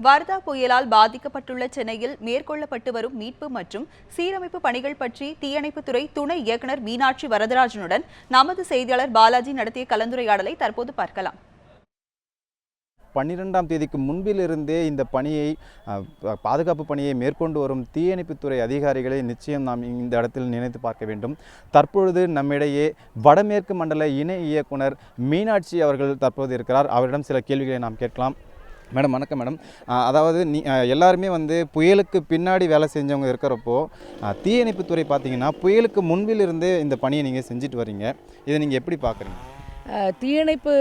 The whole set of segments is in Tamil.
வர்தா புயலால் பாதிக்கப்பட்டுள்ள சென்னையில் மேற்கொள்ளப்பட்டு வரும் மீட்பு மற்றும் சீரமைப்பு பணிகள் பற்றி தீயணைப்புத்துறை துணை இயக்குநர் மீனாட்சி வரதராஜனுடன் நமது செய்தியாளர் பாலாஜி நடத்திய கலந்துரையாடலை தற்போது பார்க்கலாம். 12ஆம் தேதிக்கு முன்பிலிருந்தே இந்த பணியை பாதுகாப்பு பணியை மேற்கொண்டு வரும் தீயணைப்புத்துறை அதிகாரிகளை நிச்சயம் நாம் இந்த இடத்தில் நினைத்து பார்க்க வேண்டும். தற்பொழுது நம்மிடையே வடமேற்கு மண்டல இணை இயக்குனர் மீனாட்சி அவர்கள் தற்போது இருக்கிறார். அவரிடம் சில கேள்விகளை நாம் கேட்கலாம். மேடம் வணக்கம் மேடம். அதாவது எல்லாருமே புயலுக்கு பின்னாடி வேலை செஞ்சவங்க இருக்கிறப்போ தீயணைப்புத்துறை பார்த்தீங்கன்னா புயலுக்கு முன்பிலிருந்தே இந்த பணியை நீங்கள் செஞ்சுட்டு வரீங்க. இதை நீங்கள் எப்படி பார்க்குறீங்க? தீயணைப்பு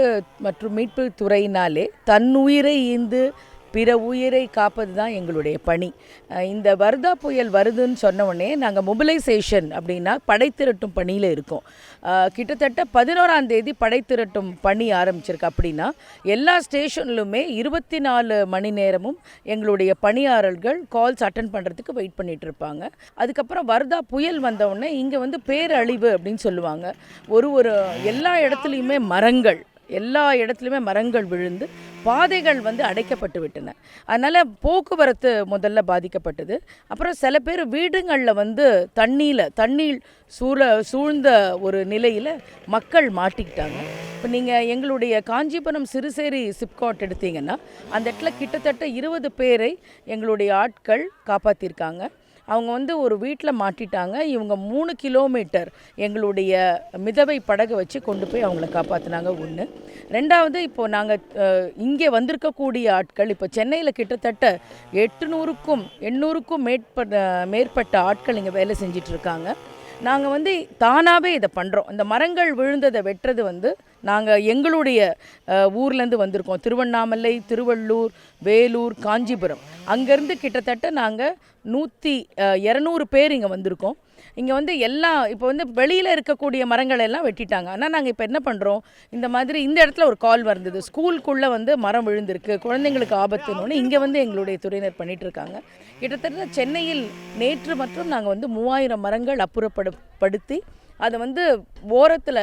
மற்றும் மீட்பு துறையினாலே தன்னுயிரை ஈந்து பிற உயிரை காப்பது தான் எங்களுடைய பணி. இந்த வர்தா புயல் வருதுன்னு சொன்ன உடனே நாங்கள் மொபிலைசேஷன் அப்படின்னா படைத்திரட்டும் பணியில் இருக்கோம். கிட்டத்தட்ட 11ஆம் தேதி படைத்திரட்டும் பணி ஆரம்பிச்சிருக்கு. அப்படின்னா எல்லா ஸ்டேஷன்லுமே 24 மணி நேரமும் எங்களுடைய பணியாளர்கள் கால்ஸ் அட்டன் பண்ணுறதுக்கு வெயிட் பண்ணிகிட்டு இருப்பாங்க. அதுக்கப்புறம் வர்தா புயல் வந்தவுடனே இங்கே பேரழிவு அப்படின்னு சொல்லுவாங்க. ஒரு எல்லா இடத்துலையுமே எல்லா இடத்துலையுமே மரங்கள் விழுந்து பாதைகள் அடைக்கப்பட்டு விட்டன. அதனால் போக்குவரத்து முதல்ல பாதிக்கப்பட்டது. அப்புறம் சில பேர் வீடுகளில் தண்ணீர் சூழ்ந்த ஒரு நிலையில் மக்கள் மாட்டிக்கிட்டாங்க. இப்போ நீங்கள் எங்களுடைய காஞ்சிபுரம் சிறுசேரி சிப்காட் எடுத்தீங்கன்னா அந்த இடத்துல கிட்டத்தட்ட 20 பேரை எங்களுடைய ஆட்கள் காப்பாற்றிருக்காங்க. அவங்க ஒரு வீட்டில் மாட்டிட்டாங்க. இவங்க 3 கிலோமீட்டர் எங்களுடைய மிதவை படகு வச்சு கொண்டு போய் அவங்கள காப்பாற்றினாங்க. ஒன்று. ரெண்டாவது, இப்போது நாங்கள் இங்கே வந்திருக்கக்கூடிய ஆட்கள் இப்போ சென்னையில் கிட்டத்தட்ட 800க்கும் மேற்பட்ட ஆட்கள் இங்கே வேலை செஞ்சிட்ருக்காங்க. நாங்கள் தானாகவே இதை பண்ணுறோம். இந்த மரங்கள் விழுந்ததை வெட்டுறது நாங்கள் எங்களுடைய ஊர்லேருந்து வந்திருக்கோம். திருவண்ணாமலை, திருவள்ளூர், வேலூர், காஞ்சிபுரம், அங்கேருந்து கிட்டத்தட்ட நாங்கள் 200 பேர் இங்கே வந்திருக்கோம். இங்கே எல்லாம் இப்போ வெளியில் இருக்கக்கூடிய மரங்கள் எல்லாம் வெட்டிட்டாங்க. ஆனால் நாங்கள் இப்போ என்ன பண்ணுறோம், இந்த இடத்துல ஒரு கால் வந்தது, ஸ்கூலுக்குள்ளே மரம் விழுந்திருக்கு, குழந்தைங்களுக்கு ஆபத்துன்னு இங்கே எங்களுடைய துறையினர் பண்ணிகிட்ருக்காங்க. கிட்டத்தட்ட சென்னையில் நேற்று மற்றும் நாங்கள் 3000 மரங்கள் அப்புறப்படுத்தி அதை ஓரத்தில்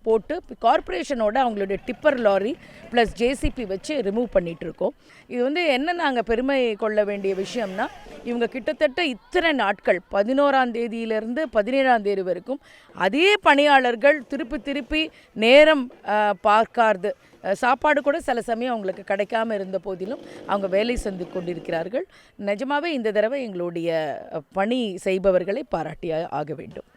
போட்டு கார்ப்பரேஷனோட அவங்களுடைய டிப்பர் லாரி ப்ளஸ் ஜேசிபி வச்சு ரிமூவ் பண்ணிகிட்ருக்கோம். இது என்ன நாங்கள் பெருமை கொள்ள வேண்டிய விஷயம்னா, இவங்க கிட்டத்தட்ட இத்தனை நாட்கள் 11ஆம் தேதியிலிருந்து 17ஆம் தேதி வரைக்கும் அதே பணியாளர்கள் திருப்பி நேரம் பார்க்காது, சாப்பாடு கூட சில சமயம் அவங்களுக்கு கிடைக்காம இருந்த போதிலும் அவங்க வேலை செஞ்சு கொண்டிருக்கிறார்கள். நிஜமாகவே இந்த தடவை எங்களுடைய பணி செய்பவர்களை பாராட்டி ஆக வேண்டும்.